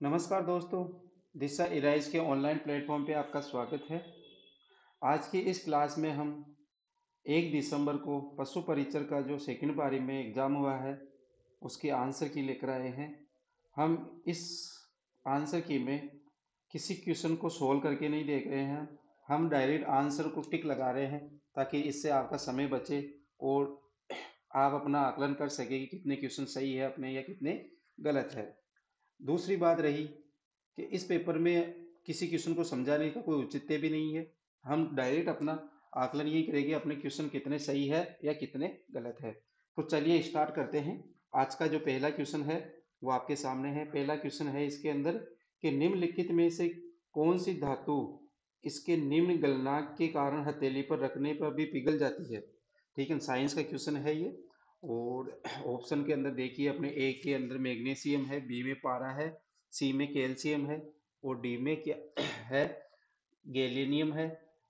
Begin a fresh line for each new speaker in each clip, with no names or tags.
नमस्कार दोस्तों। दिशा इराइज के ऑनलाइन प्लेटफॉर्म पे आपका स्वागत है। आज की इस क्लास में हम 1 दिसंबर को पशु परिचर का जो सेकंड पारी में एग्जाम हुआ है उसके आंसर की लेकर आए हैं। हम इस आंसर की में किसी क्वेश्चन को सोल्व करके नहीं देख रहे हैं, हम डायरेक्ट आंसर को टिक लगा रहे हैं ताकि इससे आपका समय बचे और आप अपना आकलन कर सके कि कितने क्वेश्चन सही है अपने या कितने गलत है। दूसरी बात रही कि इस पेपर में किसी क्वेश्चन को समझाने का कोई औचित्य भी नहीं है। हम डायरेक्ट अपना आकलन यही करेंगे अपने क्वेश्चन कितने सही है या कितने गलत है। तो चलिए स्टार्ट करते हैं। आज का जो पहला क्वेश्चन है वो आपके सामने है। पहला क्वेश्चन है इसके अंदर कि निम्नलिखित में से कौन सी धातु इसके निम्न गलनांक के कारण हथेली पर रखने पर भी पिघल जाती है। ठीक है, साइंस का क्वेश्चन है ये। और ऑप्शन के अंदर देखिए, अपने ए के अंदर मैग्नीशियम है, बी में पारा है, सी में कैल्शियम है और डी में क्या है, गैलीनियम है।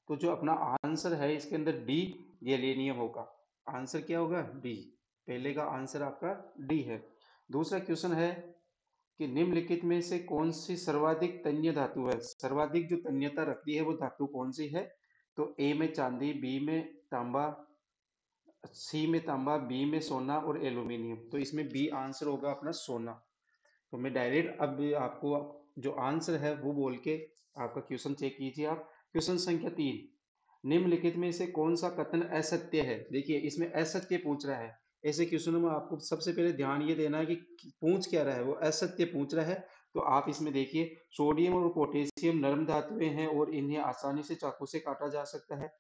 तो जो अपना आंसर है इसके अंदर डी गैलीनियम होगा। आंसर क्या होगा? डी। पहले का आंसर आपका डी है। दूसरा क्वेश्चन है कि निम्नलिखित में से कौन सी सर्वाधिक तन्य धातु है। सर्वाधिक जो तन्यता रखती है वो धातु कौन सी है? तो ए में चांदी, बी में तांबा, सी में तांबा, बी में सोना और एल्यूमिनियम। तो इसमें बी आंसर होगा अपना सोना। तो मैं डायरेक्ट अब आपको जो आंसर है वो बोल के आपका क्वेश्चन चेक कीजिए आप। क्वेश्चन संख्या 3, निम्नलिखित में से कौन सा कथन असत्य है। देखिए इसमें असत्य पूछ रहा है। ऐसे क्वेश्चनों में आपको सबसे पहले ध्यान ये देना है कि पूछ क्या रहा है, वो असत्य पूछ रहा है। तो आप इसमें देखिए, सोडियम और पोटेशियम नरम धातुएं हैं और इन्हें आसानी से चाकू से काटा जा सकता है।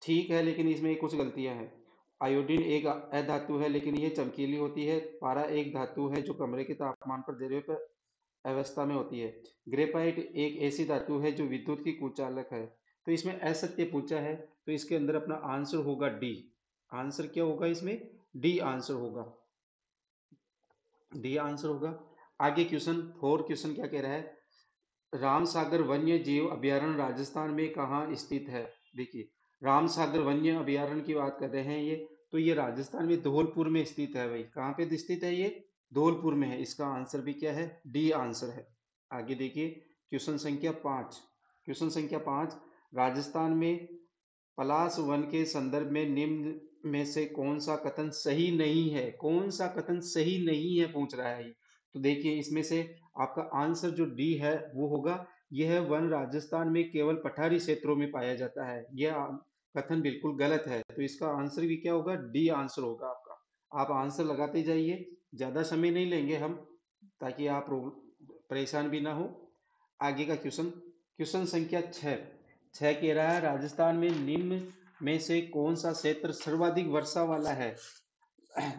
ठीक है, लेकिन इसमें कुछ गलतियां हैं। आयोडीन एक अधातु है लेकिन ये चमकीली होती है। पारा एक धातु है जो कमरे के तापमान पर द्रव्य पर अवस्था में होती है। ग्रेफाइट एक ऐसी धातु है जो विद्युत की कुचालक है। तो इसमें असत्य पूछा है, तो इसके अंदर अपना आंसर होगा डी। आंसर क्या होगा इसमें? डी आंसर होगा। डी आंसर होगा। आगे क्वेश्चन 4, क्वेश्चन क्या कह रहा है? रामसागर वन्य जीव अभयारण्य राजस्थान में कहाँ स्थित है। देखिए, रामसागर वन्य अभयारण्य की बात कर रहे हैं ये। तो ये राजस्थान में धौलपुर में स्थित है भाई। कहाँ पे स्थित है ये? धौलपुर में है। इसका आंसर भी क्या है? डी आंसर है। आगे देखिए, क्वेश्चन संख्या 5। क्वेश्चन संख्या 5, राजस्थान में पलाश वन के संदर्भ में निम्न में से कौन सा कथन सही नहीं है। कौन सा कथन सही नहीं है पूछ रहा है। तो देखिए इसमें से आपका आंसर जो डी है वो होगा, यह वन राजस्थान में केवल पठारी क्षेत्रों में पाया जाता है। यह कथन बिल्कुल गलत है। तो इसका आंसर भी क्या होगा? डी आंसर होगा आपका। आप आंसर लगाते जाइए, ज्यादा समय नहीं लेंगे हम, ताकि आप परेशान भी ना हो। आगे का क्वेश्चन, क्वेश्चन संख्या 6। कह रहा है राजस्थान में निम्न में से कौन सा क्षेत्र सर्वाधिक वर्षा वाला है।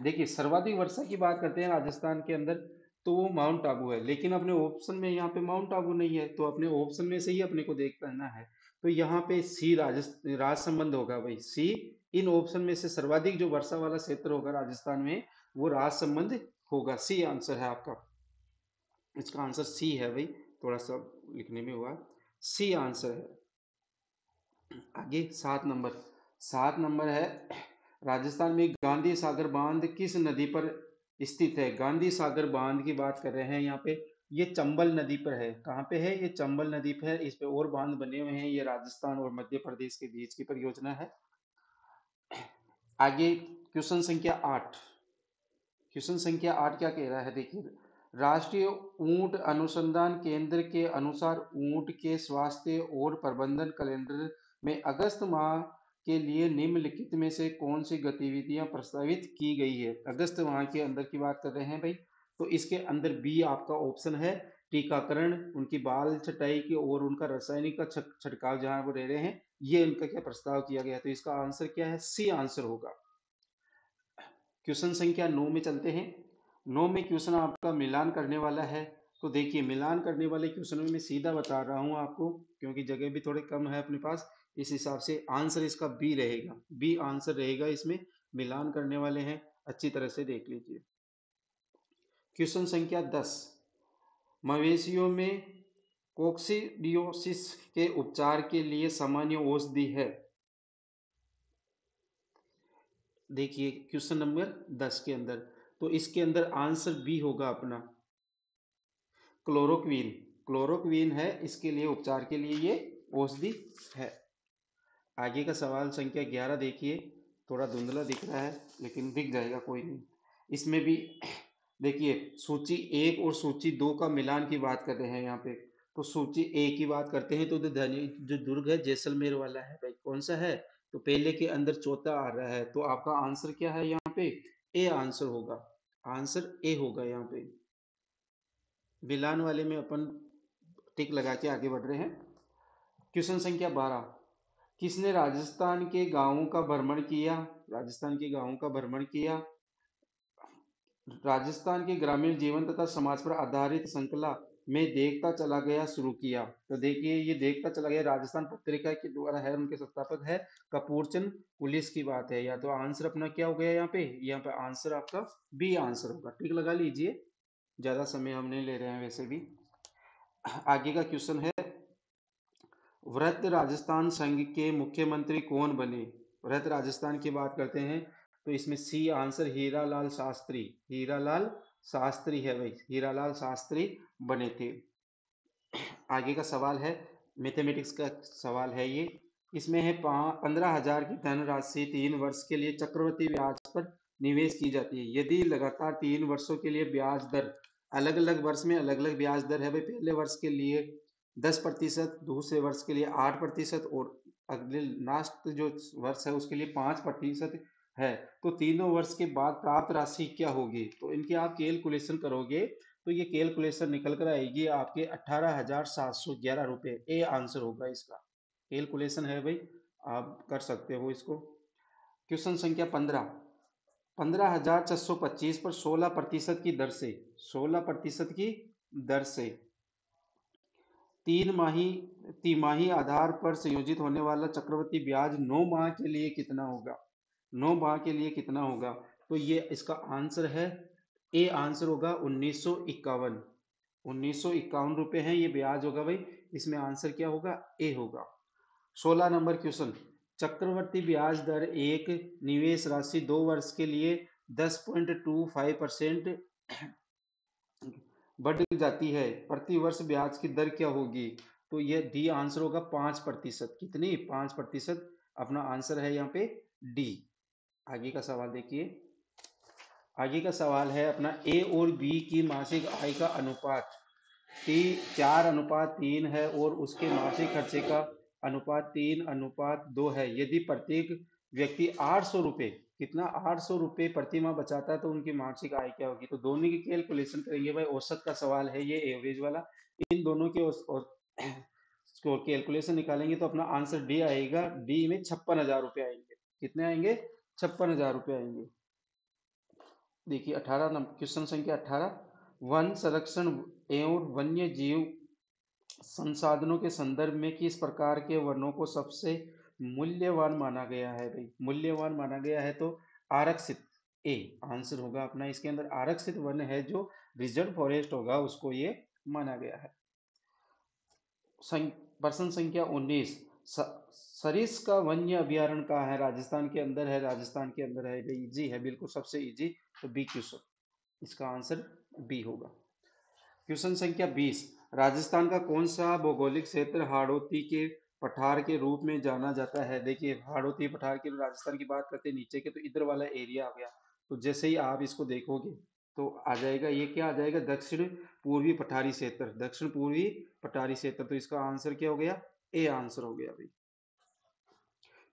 देखिए, सर्वाधिक वर्षा की बात करते हैं राजस्थान के अंदर तो वो माउंट आबू है, लेकिन अपने ऑप्शन में यहाँ पे माउंट आबू नहीं है। तो अपने ऑप्शन में से ही अपने को देख पाना है। तो यहाँ पे सी राज संबंध होगा भाई। सी, इन ऑप्शन में से सर्वाधिक जो वर्षा वाला क्षेत्र होगा राजस्थान में वो राज संबंध होगा। सी आंसर है आपका। इसका आंसर सी है भाई, थोड़ा सा लिखने में हुआ, सी आंसर है। आगे 7 नंबर। 7 नंबर है, राजस्थान में गांधी सागर बांध किस नदी पर स्थित है। गांधी सागर बांध की बात कर रहे हैं यहाँ पे। ये चंबल नदी पर है। कहाँ पे है? ये चंबल नदी पर है। इस पे और बांध बने हुए हैं। ये राजस्थान और मध्य प्रदेश के बीच की परियोजना है। आगे क्वेश्चन संख्या 8। क्वेश्चन संख्या 8 क्या कह रहा है? देखिए, राष्ट्रीय ऊंट अनुसंधान केंद्र के अनुसार ऊंट के स्वास्थ्य और प्रबंधन कैलेंडर में अगस्त माह के लिए निम्नलिखित में से कौन सी गतिविधियां प्रस्तावित की गई है। अगस्त माह के अंदर की बात कर रहे हैं भाई। तो इसके अंदर बी आपका ऑप्शन है, टीकाकरण, उनकी बाल छटाई की और उनका रासायनिक का छिड़काव जहां वो रह रहे हैं, ये उनका क्या प्रस्ताव किया गया। तो इसका आंसर क्या है? सी आंसर होगा। क्वेश्चन संख्या 9 में चलते हैं। 9 में क्वेश्चन आपका मिलान करने वाला है। तो देखिए, मिलान करने वाले क्वेश्चन में मैं सीधा बता रहा हूं आपको, क्योंकि जगह भी थोड़ी कम है अपने पास, इस हिसाब से आंसर इसका बी रहेगा। बी आंसर रहेगा। इसमें मिलान करने वाले हैं, अच्छी तरह से देख लीजिए। क्वेश्चन संख्या 10, मवेशियों में कोक्सीडियोसिस के उपचार के लिए सामान्य औषधि है। देखिए क्वेश्चन नंबर 10 के अंदर, तो इसके अंदर आंसर बी होगा अपना। क्लोरोक्वीन, क्लोरोक्वीन है, इसके लिए उपचार के लिए ये औषधि है। आगे का सवाल संख्या 11 देखिए, थोड़ा धुंधला दिख रहा है लेकिन दिख जाएगा, कोई नहीं। इसमें भी देखिए सूची 1 और सूची 2 का मिलान की बात कर रहे हैं यहाँ पे। तो सूची 1 की बात करते हैं तो जो दुर्ग है जैसलमेर वाला है भाई, कौन सा है, तो पहले के अंदर चौथा आ रहा है, तो आपका आंसर क्या है यहाँ पे, ए आंसर होगा, आंसर ए होगा यहाँ पे। मिलान वाले में अपन टिक लगा के आगे बढ़ रहे हैं। क्वेश्चन संख्या 12, किसने राजस्थान के गांवों का भ्रमण किया, राजस्थान के गांवों का भ्रमण किया, राजस्थान के ग्रामीण जीवन तथा समाज पर आधारित श्रृंखला में देखता चला गया शुरू किया। तो देखिए ये देखता चला गया राजस्थान पत्रिका के द्वारा है, उनके संस्थापक है कपूरचंद पुलिस की बात है। या तो आंसर अपना क्या हो गया यहाँ पे आंसर आपका बी आंसर होगा, टिक लगा लीजिए, ज्यादा समय हम नहीं ले रहे हैं वैसे भी। आगे का क्वेश्चन है, वृत्त राजस्थान संघ के मुख्यमंत्री कौन बने, वृत्त राजस्थान की बात करते हैं तो इसमें सी आंसर हीरालाल शास्त्री, हीरालाल शास्त्री है भाई, हीरालाल शास्त्री बने थे। आगे का सवाल है, मैथमेटिक्स का सवाल है ये, इसमें है 15,000 की धनराशि 3 वर्ष के लिए चक्रवृद्धि ब्याज पर निवेश की जाती है, यदि लगातार 3 वर्षों के लिए ब्याज दर, अलग अलग वर्ष में अलग अलग ब्याज दर है भाई, पहले वर्ष के लिए 10%, दूसरे वर्ष के लिए 8% और अगले लास्ट जो वर्ष है उसके लिए 5% है, तो तीनों वर्ष के बाद प्राप्त राशि क्या होगी, तो इनकी आप कैलकुलेशन करोगे तो ये कैलकुलेशन निकल कर आएगी आपके 18,711 रुपये, ए आंसर होगा इसका। कैलकुलेशन है भाई, आप कर सकते हो इसको। क्वेश्चन संख्या 15, 15,625 पर 16% की दर से, 16% की दर से तीन माही तिमाही आधार पर संयोजित होने वाला चक्रवृद्धि ब्याज 9 माह के लिए कितना होगा, 9 माह के लिए कितना होगा, तो ये इसका आंसर है, ए आंसर होगा 1951, 1951 रुपये है ये ब्याज होगा भाई, इसमें आंसर क्या होगा, ए होगा। 16 नंबर क्वेश्चन, चक्रवृद्धि ब्याज दर एक निवेश राशि 2 वर्ष के लिए 10.25% बढ़ जाती है, प्रति वर्ष ब्याज की दर क्या होगी, तो यह डी आंसर होगा 5%, कितनी 5%, अपना आंसर है यहाँ पे डी। आगे का सवाल देखिए, आगे का सवाल है अपना, ए और बी की मासिक आय का अनुपात 4:3 है और उसके मासिक खर्चे का अनुपात 3:2 है, यदि प्रत्येक व्यक्ति 800 रुपये, कितना 800 रुपये प्रति माह बचाता है तो उनकी मासिक आय क्या होगी, तो दोनों की कैलकुलेशन करेंगे भाई, औसत का सवाल है ये, एवरेज वाला, इन दोनों के कैलकुलेशन निकालेंगे तो अपना आंसर डी आएगा, डी में 56,000 रुपये आएंगे, कितने आएंगे, 56,000 रुपये आएंगे। देखिए 18 नंबर क्वेश्चन संख्या 18, वन संरक्षण एवं वन्य जीव संसाधनों के संदर्भ में किस प्रकार के वनों को सबसे मूल्यवान माना गया है भाई, मूल्यवान माना गया है तो आरक्षित, ए आंसर होगा अपना, इसके अंदर आरक्षित वन है जो रिजर्व फॉरेस्ट होगा उसको ये माना गया है। प्रश्न संख्या 19, सरिस का वन्य अभ्यारण्य कहाँ है, राजस्थान के अंदर है, राजस्थान के अंदर है, इजी है बिल्कुल, सबसे इजी, तो बी क्वेश्चन, इसका आंसर बी होगा। क्वेश्चन संख्या 20, राजस्थान का कौन सा भौगोलिक क्षेत्र हाड़ौती के पठार के रूप में जाना जाता है, देखिए हाड़ौती पठार के राजस्थान की बात करते हैं नीचे के, तो इधर वाला एरिया आ गया, तो जैसे ही आप इसको देखोगे तो आ जाएगा, ये क्या आ जाएगा, दक्षिण पूर्वी पठारी क्षेत्र, दक्षिण पूर्वी पठारी क्षेत्र, तो इसका आंसर क्या हो गया, ए आंसर हो गया भाई।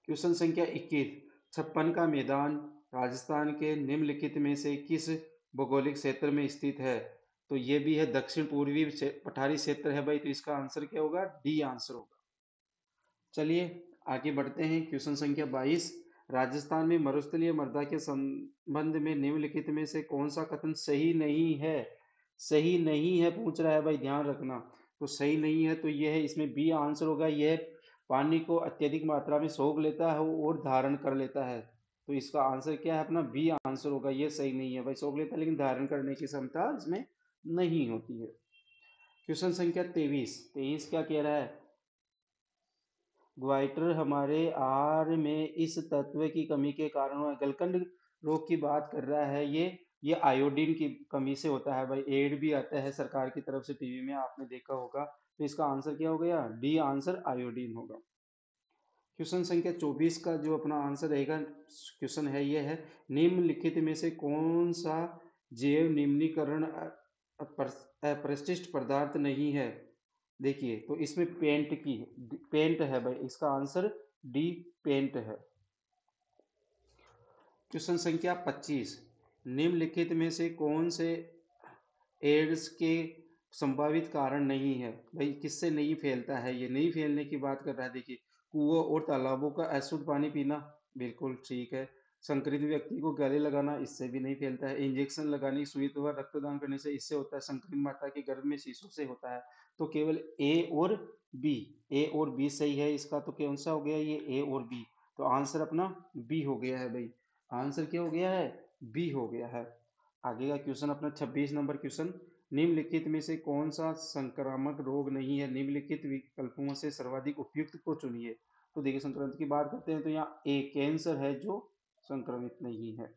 क्वेश्चन संख्या 21, छप्पन का मैदान राजस्थान के निम्नलिखित में से किस भौगोलिक क्षेत्र में स्थित है, तो ये भी है दक्षिण पूर्वी पठारी क्षेत्र है भाई, तो इसका आंसर क्या होगा, डी आंसर होगा। चलिए आगे बढ़ते हैं, क्वेश्चन संख्या 22, राजस्थान में मरुस्थलीय मृदा के संबंध में निम्नलिखित में से कौन सा कथन सही नहीं है, सही नहीं है पूछ रहा है भाई, ध्यान रखना, तो सही नहीं है तो यह है, इसमें बी आंसर होगा, यह पानी को अत्यधिक मात्रा में सोख लेता है और धारण कर लेता है, तो इसका आंसर क्या है अपना, बी आंसर होगा, ये सही नहीं है भाई, सोख लेता है लेकिन धारण करने की क्षमता इसमें नहीं होती है। क्वेश्चन संख्या 23, 23 क्या कह रहा है, ग्वाइटर हमारे आहार में इस तत्व की कमी के कारण गलकंड रोग की बात कर रहा है ये, ये आयोडीन की कमी से होता है भाई। एड भी आता है सरकार की तरफ से टीवी में, आपने देखा होगा। तो इसका आंसर क्या हो गया, डी आंसर आयोडीन होगा। क्वेश्चन संख्या 24 का जो अपना आंसर रहेगा, क्वेश्चन है ये है, निम्नलिखित में से कौन सा जैव निम्नीकरण अपशिष्ट पदार्थ नहीं है। देखिए तो इसमें पेंट है भाई, इसका आंसर डी पेंट है। क्वेश्चन संख्या 25, निम्नलिखित में से कौन से एड्स के संभावित कारण नहीं है। भाई किससे नहीं फैलता है, ये नहीं फैलने की बात कर रहा है। देखिए, कुओं और तालाबों का अशुद्ध पानी पीना, बिल्कुल ठीक है। संक्रमित व्यक्ति को गले लगाना, इससे भी नहीं फैलता है। इंजेक्शन लगाने, सुई अथवा रक्तदान करने से इससे होता है। संक्रमित माता के गर्भ में शिशु से होता है। तो केवल ए और बी, ए और बी सही है इसका। तो कौन सा हो गया ये, ए और बी। तो आंसर अपना बी हो गया है भाई। आंसर क्या हो गया है, बी हो गया है। आगे का क्वेश्चन अपना 26 नंबर क्वेश्चन, निम्नलिखित में से कौन सा संक्रामक रोग नहीं है। निम्नलिखित विकल्पों से सर्वाधिक उपयुक्त को चुनिए। तो देखिए संक्रमित की बात करते हैं तो यहाँ ए कैंसर है जो संक्रमित नहीं है।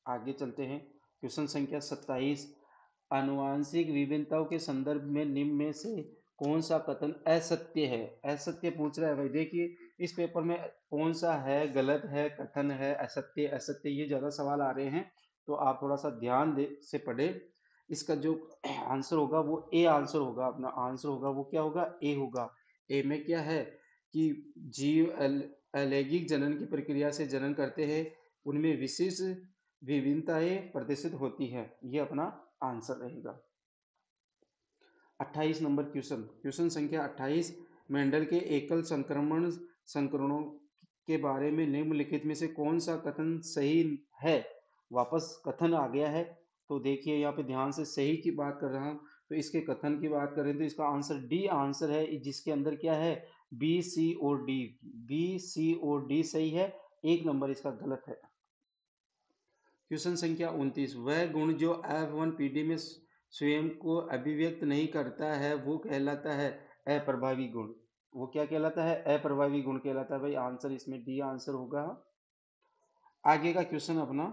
आगे चलते हैं, क्वेश्चन संख्या 27, आनुवांशिक विभिन्नताओं के संदर्भ में निम्न में से कौन सा कथन असत्य है। असत्य पूछ रहा है भाई। देखिए इस पेपर में कौन सा है, गलत है, कथन है, असत्य, असत्य, ये ज्यादा सवाल आ रहे हैं। तो आप थोड़ा सा ध्यान दे से पढ़े। इसका जो आंसर होगा वो ए आंसर होगा। अपना आंसर होगा वो क्या होगा, ए होगा। ए में क्या है कि जीव अलैंगिक जनन की प्रक्रिया से जनन करते हैं, उनमें विशिष्ट विभिन्नताएं प्रदर्शित होती है। ये अपना आंसर रहेगा। 28 नंबर क्वेश्चन, क्वेश्चन संख्या 28, मेंडल के एकल संक्रमण संक्रमणों के बारे में निम्नलिखित में से कौन सा कथन सही है। वापस कथन आ गया है। तो देखिए यहाँ पे ध्यान से, सही की बात कर रहा हूँ। तो इसके कथन की बात करें तो इसका आंसर डी आंसर है, जिसके अंदर क्या है, बी सी और डी। बी सी और डी सही है, एक नंबर इसका गलत है। क्वेश्चन संख्या 29, वह गुण जो F1PD में स्वयं को अभिव्यक्त नहीं करता है वो कहलाता है अप्रभावी गुण। वो क्या कहलाता है, अप्रभावी गुण कहलाता है भाई। आंसर इसमें डी आंसर होगा। आगे का क्वेश्चन अपना,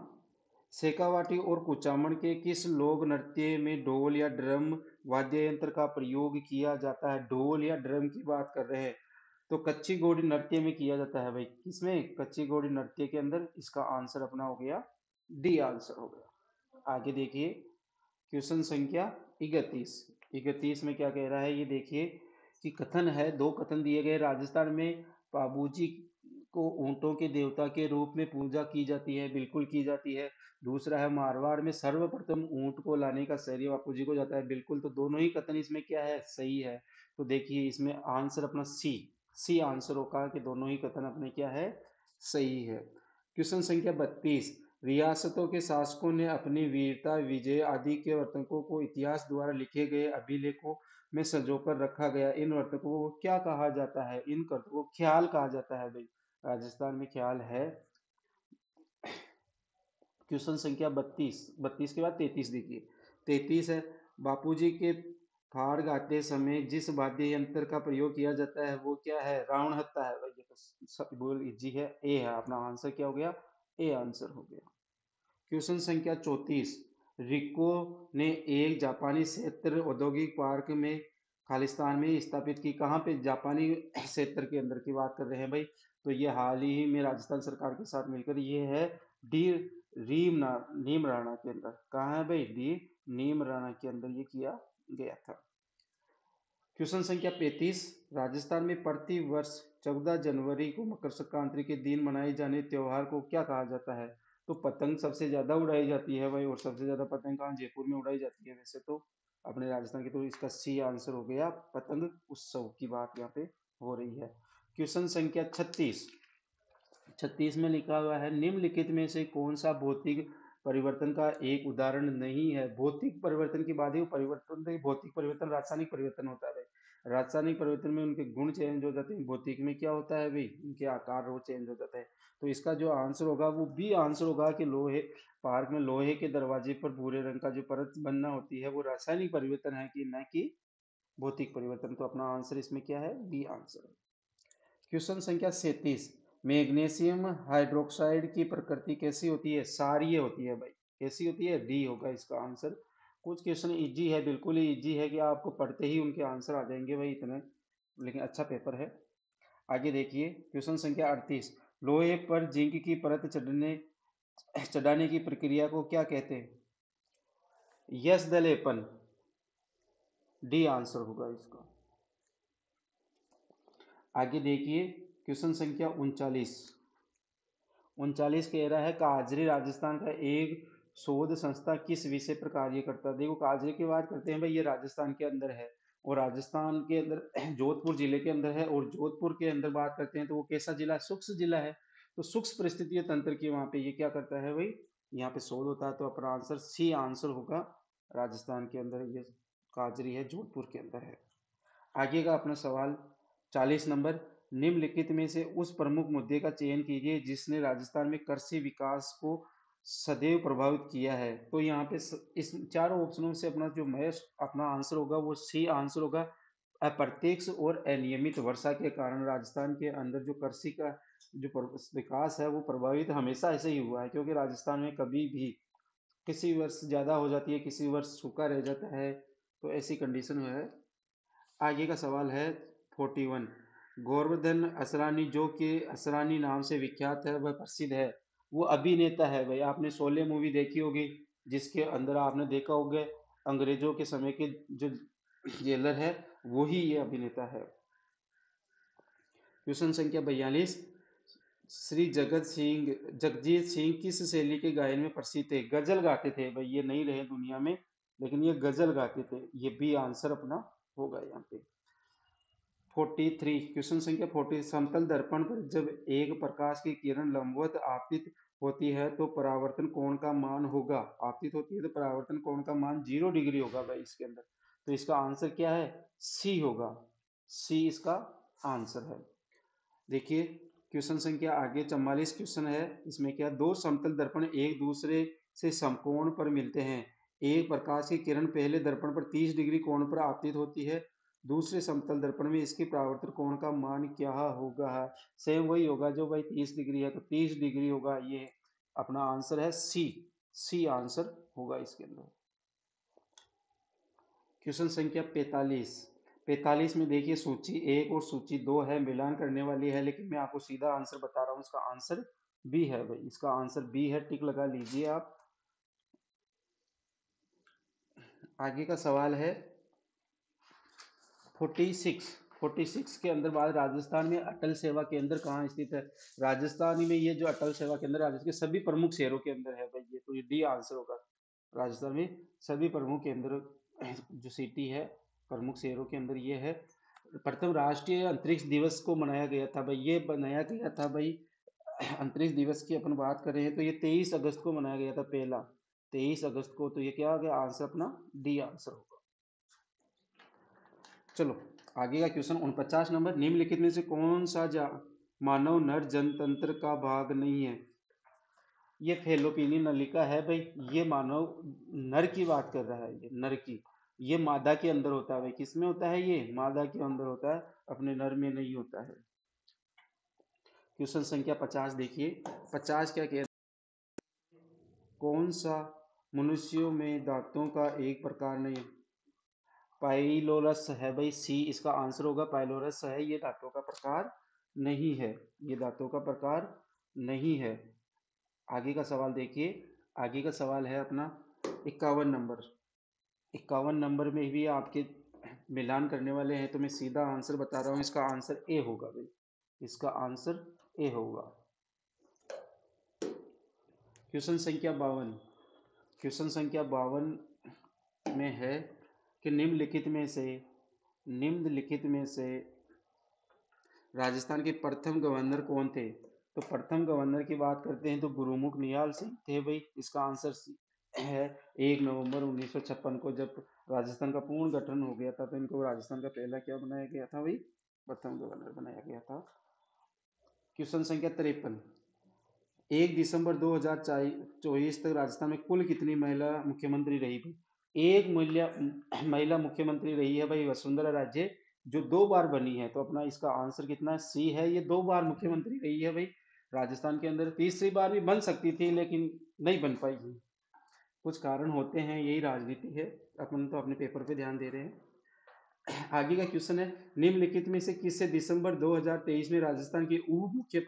शेखावाटी और कुचामन के किस लोक नृत्य में ढोल या ड्रम वाद्य यंत्र का प्रयोग किया जाता है। ढोल या ड्रम की बात कर रहे हैं। तो कच्ची घोड़ी नृत्य में किया जाता है भाई। किसमें, कच्ची घोड़ी नृत्य के अंदर। इसका आंसर अपना हो गया डी आंसर हो गया। आगे देखिए, क्वेश्चन संख्या 31, 31 में क्या कह रहा है ये देखिए, कि कथन है, दो कथन दिए गए। राजस्थान में बाबूजी को ऊंटों के देवता के रूप में पूजा की जाती है, बिल्कुल की जाती है। दूसरा है, मारवाड़ में सर्वप्रथम ऊंट को लाने का श्रेय बापूजी को जाता है, बिल्कुल। तो दोनों ही कथन इसमें क्या है, सही है। तो देखिए इसमें आंसर अपना सी, सी आंसर होगा कि दोनों ही कथन अपने क्या है, सही है। क्वेश्चन संख्या 32, रियासतों के शासकों ने अपनी वीरता, विजय आदि के वर्तकों को इतिहास द्वारा लिखे गए अभिलेखों में संजोकर रखा गया। इन वर्तकों को क्या कहा जाता है, इन वर्तकों को ख्याल कहा जाता है भाई। राजस्थान में ख्याल है। क्वेश्चन संख्या 32, 32 के बाद 33 देखिए। 33 है, बापूजी के फाड़ गाते समय जिस वाद्य यंत्र का प्रयोग किया जाता है वो क्या है, रावण हत्ता है भाई। ये तो बोल इजी है, ए है। अपना आंसर क्या हो गया, ए आंसर हो गया। क्वेश्चन संख्या 34, रिको ने एक जापानी क्षेत्र औद्योगिक पार्क में खालिस्तान में स्थापित की। कहाँ पे, जापानी क्षेत्र के अंदर की बात कर रहे हैं भाई। तो ये हाल ही में राजस्थान सरकार के साथ मिलकर ये है डी नीम राणा के अंदर। कहाँ है भाई, डी नीम राणा के अंदर ये किया गया था। क्वेश्चन संख्या 35, राजस्थान में प्रति वर्ष 14 जनवरी को मकर संक्रांति के दिन मनाए जाने त्योहार को क्या कहा जाता है। तो पतंग सबसे ज्यादा उड़ाई जाती है भाई। और सबसे ज्यादा पतंग कहाँ, जयपुर में उड़ाई जाती है वैसे तो अपने राजस्थान की। तो इसका सी आंसर हो गया, पतंग उत्सव की बात यहाँ पे हो रही है। क्वेश्चन संख्या 36, 36 में लिखा हुआ है, निम्नलिखित में से कौन सा भौतिक परिवर्तन का एक उदाहरण नहीं है। भौतिक परिवर्तन की बात है, परिवर्तन देखिए, भौतिक परिवर्तन रासायनिक परिवर्तन होता है भाई। रासायनिक परिवर्तन में उनके गुण चेंज हो जाते हैं, भौतिक में क्या होता है भाई, उनके आकार वो चेंज हो जाता है। तो इसका जो आंसर होगा वो बी आंसर होगा कि लोहे, पार्क में लोहे के दरवाजे पर भूरे रंग का जो परत बनना होती है वो रासायनिक परिवर्तन है कि न कि भौतिक परिवर्तन। तो अपना आंसर इसमें क्या है, बी आंसर है। क्वेश्चन संख्या 37, मैग्नीशियम हाइड्रोक्साइड की प्रकृति कैसी होती है, क्षारीय होती है भाई। कैसी होती है, डी होगा इसका आंसर। कुछ क्वेश्चन इजी है, बिल्कुल ही इजी है कि आपको पढ़ते ही उनके आंसर आ जाएंगे भाई इतने, लेकिन अच्छा पेपर है। आगे देखिए क्वेश्चन संख्या 38, लोहे पर जिंक की परत चढ़ाने की प्रक्रिया को क्या कहते हैं? यश दलेपन, डी आंसर होगा इसका। आगे देखिए क्वेश्चन संख्या 39, 39 कह रहा है काजरी राजस्थान का एक शोध संस्था किस विषय पर कार्य करता है? देखो काजरी की बात करते हैं भाई, ये राजस्थान के अंदर है, और राजस्थान के अंदर जोधपुर जिले के अंदर है, और जोधपुर के अंदर बात करते हैं तो वो कैसा जिला है? शुष्क जिला है। तो शुष्क परिस्थितियों तंत्र की वहाँ पे ये क्या करता है भाई, यहाँ पे शोध होता है। तो अपना आंसर सी आंसर होगा, राजस्थान के अंदर ये काजरी है, जोधपुर के अंदर है। आगे का अपना सवाल 40 नंबर, निम्नलिखित में से उस प्रमुख मुद्दे का चयन कीजिए जिसने राजस्थान में कृषि विकास को सदैव प्रभावित किया है। तो यहाँ पे इस चारों ऑप्शनों से अपना जो मैं अपना आंसर होगा वो सी आंसर होगा। अप्रत्यक्ष और अनियमित वर्षा के कारण राजस्थान के अंदर जो कृषि का जो विकास है वो प्रभावित हमेशा ऐसे ही हुआ है, क्योंकि राजस्थान में कभी भी किसी वर्ष ज़्यादा हो जाती है, किसी वर्ष सूखा रह जाता है, तो ऐसी कंडीशन में है। आगे का सवाल है 41, गोवर्धन असरानी जो कि असरानी नाम से विख्यात है वह प्रसिद्ध है, वो अभिनेता है भाई। आपने शोले मूवी देखी होगी, जिसके अंदर आपने देखा होगा अंग्रेजों के समय के जो जेलर है वही ये अभिनेता है। क्वेश्चन संख्या 42, श्री जगजीत सिंह किस शैली के गायन में प्रसिद्ध थे? गजल गाते थे भाई, ये नहीं रहे दुनिया में, लेकिन ये गजल गाते थे। ये भी आंसर अपना होगा यहाँ पे। 43, क्वेश्चन संख्या 40, समतल दर्पण पर जब एक प्रकाश की किरण लंबवत आपतित होती है तो परावर्तन कोण का मान होगा, आपतित होती है तो परावर्तन कोण का मान 0 डिग्री होगा भाई इसके अंदर। तो इसका आंसर क्या है? सी होगा, सी इसका आंसर है। देखिए क्वेश्चन संख्या आगे 44 क्वेश्चन है, इसमें क्या, दो समतल दर्पण एक दूसरे से समकोण पर मिलते हैं, एक प्रकाश की किरण पहले दर्पण पर 30 डिग्री कोण पर आपतित होती है, दूसरे समतल दर्पण में इसके परावर्तन कोण का मान क्या होगा? सेम वही होगा जो भाई 30 डिग्री है, तो 30 डिग्री होगा। ये अपना आंसर है सी, सी आंसर होगा इसके अंदर। क्वेश्चन संख्या 45, 45 में देखिए सूची 1 और सूची 2 है, मिलान करने वाली है, लेकिन मैं आपको सीधा आंसर बता रहा हूँ, इसका आंसर बी है भाई, इसका आंसर बी है, टिक लगा लीजिए आप। आगे का सवाल है 46, 46 के अंदर बात, राजस्थान में अटल सेवा केंद्र कहाँ स्थित है? राजस्थान में ये जो अटल सेवा केंद्र राजस्थान के सभी प्रमुख शहरों के अंदर है भाई, ये तो ये डी आंसर होगा। राजस्थान में सभी प्रमुख केंद्र जो सिटी है प्रमुख शहरों के अंदर ये है। प्रथम राष्ट्रीय अंतरिक्ष दिवस को मनाया गया था भाई, ये बनाया गया था भाई, अंतरिक्ष दिवस की अपन बात कर रहे हैं तो ये 23 अगस्त को मनाया गया था, पहला 23 अगस्त को। तो ये क्या आ गया आंसर अपना, डी आंसर होगा। चलो आगे का क्वेश्चन 49 नंबर, निम्नलिखित में से कौन सा मानव नर जनतंत्र का भाग नहीं है? ये फेलोपिनी नलिका है भाई, ये मानव नर की बात कर रहा है, ये नर की, ये मादा के अंदर होता है भाई। किसमें होता है? ये मादा के अंदर होता है, अपने नर में नहीं होता है। क्वेश्चन संख्या 50 देखिए, 50 क्या कह, कौन सा मनुष्यों में दांतों का एक प्रकार नहीं? पाइलोरस है भाई, सी इसका आंसर होगा, पाइलोरस है, ये दांतों का प्रकार नहीं है, ये दांतों का प्रकार नहीं है। आगे का सवाल देखिए, आगे का सवाल है अपना 51 नंबर, 51 नंबर में भी आपके मिलान करने वाले हैं, तो मैं सीधा आंसर बता रहा हूँ, इसका आंसर ए होगा भाई, इसका आंसर ए होगा। क्वेश्चन संख्या 52, क्वेश्चन संख्या 52 में है कि निम्नलिखित में से राजस्थान के प्रथम गवर्नर कौन थे? तो प्रथम गवर्नर की बात करते हैं तो गुरुमुख निहाल सिंह थे भाई, इसका आंसर है। 1 नवंबर 1956 को जब राजस्थान का पूर्ण गठन हो गया था तो इनको राजस्थान का पहला क्या बनाया गया था भाई? प्रथम गवर्नर बनाया गया था। क्वेश्चन संख्या 53, 1 दिसंबर 2024 तक राजस्थान में कुल कितनी महिला मुख्यमंत्री रही थी? एक महिला मुख्यमंत्री रही है भाई वसुंधरा राजे, जो 2 बार बनी है। तो अपना इसका आंसर कितना है? सी है, ये 2 बार मुख्यमंत्री रही है भाई राजस्थान के अंदर। तीसरी बार भी बन सकती थी लेकिन नहीं बन पाई। कुछ कारण होते हैं, यही राजनीति है। अपन तो अपने पेपर पे ध्यान दे रहे हैं। आगे का क्वेश्चन है, निम्नलिखित में से किससे दिसंबर 2023 में राजस्थान के उप मुख्य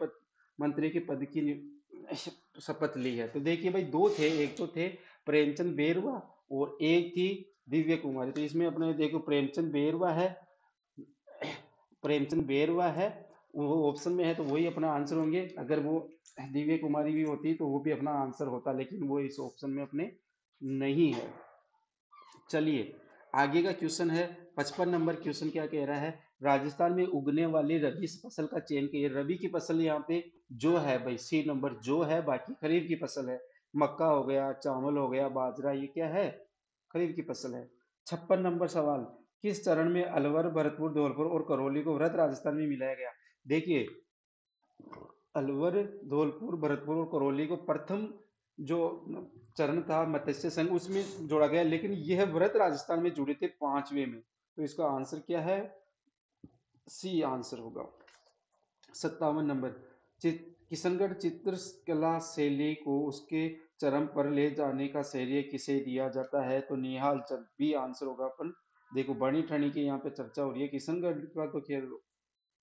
मंत्री के पद की शपथ ली है? तो देखिए भाई, दो थे, एक तो थे प्रेमचंद बेरवा और एक थी दिव्य कुमारी। तो इसमें अपने देखो प्रेमचंद बेरवा है, प्रेमचंद बेरवा है, वो ऑप्शन में है तो वही अपना आंसर होंगे। अगर वो दिव्य कुमारी भी होती तो वो भी अपना आंसर होता, लेकिन वो इस ऑप्शन में अपने नहीं है। चलिए आगे का क्वेश्चन है, 55 नंबर क्वेश्चन क्या कह रहा है, राजस्थान में उगने वाली रबी फसल का चयन कीजिए। रबी की फसल यहाँ पे जो है भाई, सी नंबर जो है, बाकी खरीफ की फसल है। मक्का हो गया, चावल हो गया, बाजरा, ये क्या है, खरीफ की फसल है। 56 नंबर सवाल, किस चरण में अलवर, भरतपुर, धौलपुर और करौली को वृहद राजस्थान में मिलाया गया? देखिए, अलवर, धौलपुर, भरतपुर और करौली को प्रथम जो चरण था मत्स्य संघ, उसमें जोड़ा गया, लेकिन यह वृहद राजस्थान में जुड़े थे पांचवे में। तो इसका आंसर क्या है, सी आंसर होगा। 57 नंबर, किशनगढ़ चित्रकला शैली को उसके चरम पर ले जाने का श्रेय किसे दिया जाता है? तो निहाल चंद, बी आंसर होगा। अपन देखो बनी ठनी की यहाँ पे चर्चा हो रही है, किशनगढ़ का तो खैर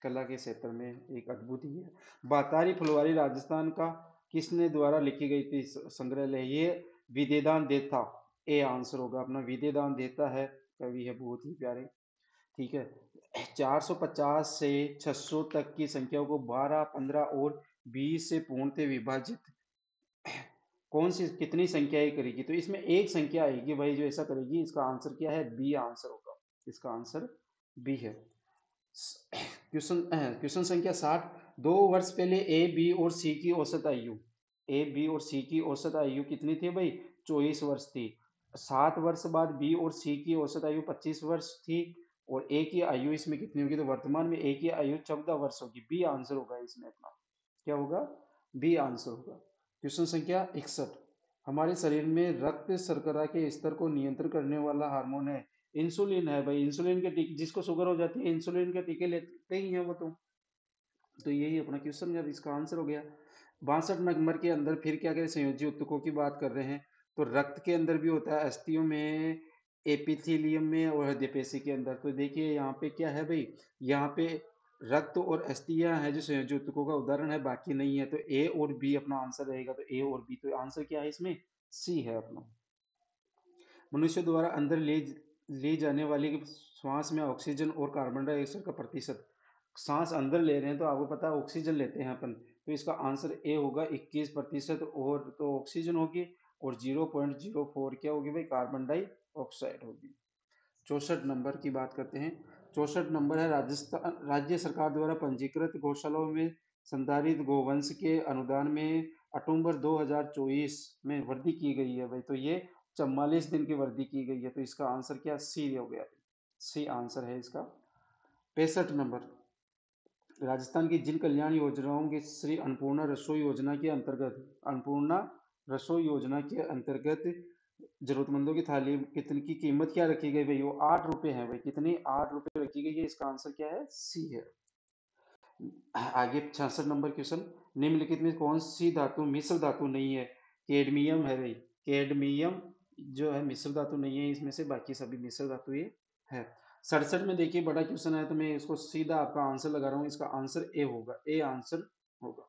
कला के क्षेत्र में एक अद्भुत ही है। बातारी फुलवारी राजस्थान का किसने द्वारा लिखी गई थी संग्रहालय? ये विदेदान देता, ए आंसर होगा अपना। विदेदान देता है, कवि है बहुत ही प्यारे। ठीक है, 450 से 600 तक की संख्याओं को 12, 15 और 20 से पूर्णतः विभाजित कौन सी कितनी संख्याएं करेगी? तो इसमें एक संख्या आएगी भाई जो ऐसा करेगी। इसका आंसर क्या है, बी आंसर होगा। इसका आंसर बी है। क्वेश्चन संख्या 60, 2 वर्ष पहले ए बी और सी की औसत आयु, ए बी और सी की औसत आयु कितनी थी भाई? 24 वर्ष थी। 7 वर्ष बाद बी और सी की औसत आयु 25 वर्ष थी, और ए की आयु इसमें कितनी होगी? तो वर्तमान में ए की आयु 14 वर्ष होगी। बी आंसर होगा इसमें अपना, क्या होगा, बी आंसर होगा। क्वेश्चन संख्या 61, हमारे शरीर में रक्त शर्करा के स्तर को नियंत्रण करने वाला हार्मोन है? इंसुलिन है भाई। इंसुलिन के टीके, जिसको शुगर हो जाती है इंसुलिन के टीके लेते ही हैं वो तो यही अपना क्वेश्चन है, इसका आंसर हो गया। 62 नंबर के अंदर फिर क्या करें, संयोजी ऊतकों की बात कर रहे हैं। तो रक्त के अंदर भी होता है, अस्थियों में, एपिथेलियम में और हृदय पेशी के अंदर। तो देखिए यहाँ पे क्या है भाई, यहाँ पे रक्त और अस्थियां हैं जो संयोजी ऊतकों का उदाहरण है, बाकी नहीं है। तो ए और बी अपना आंसर रहेगा। तो ए और बी, तो आंसर क्या है इसमें, सी है अपना। मनुष्य द्वारा अंदर ले जाने वाली श्वास में ऑक्सीजन और कार्बन डाइऑक्साइड का प्रतिशत, सांस अंदर ले रहे हैं तो आपको पता है ऑक्सीजन लेते हैं अपन, तो इसका आंसर ए होगा 21%। और तो ऑक्सीजन होगी, और 0.04 क्या होगी भाई, कार्बन डाइऑक्साइड होगी। 64 नंबर की बात करते हैं। 64 नंबर है, राजस्थान राज्य सरकार द्वारा पंजीकृत गौशालाओं में संधारित गोवंश के अनुदान में अक्टूबर 2024 में वृद्धि की गई है भाई। तो ये 44 दिन की वृद्धि की गई है। तो इसका आंसर क्या, सी हो गया, सी आंसर है इसका। 65 नंबर, राजस्थान की जिन कल्याण योजनाओं के श्री अन्नपूर्णा रसोई योजना के अंतर्गत, अन्नपूर्णा रसोई योजना के अंतर्गत जरूरतमंदों की थाली कितनी की कीमत क्या रखी गई भाई? वो 8 रुपए है भाई। कितनी, 8 रुपए रखी गई है। इसका आंसर क्या है, सी है। आगे 66 नंबर क्वेश्चन, निम्नलिखित में कौन सी धातु मिश्र धातु नहीं है? कैडमियम है भाई। कैडमियम जो है मिश्र धातु नहीं है इसमें से, बाकी सभी मिश्र धातु ये है। 67 में देखिए बड़ा क्वेश्चन है, तो मैं इसको सीधा आपका आंसर लगा रहा हूँ। इसका आंसर ए होगा, ए आंसर होगा।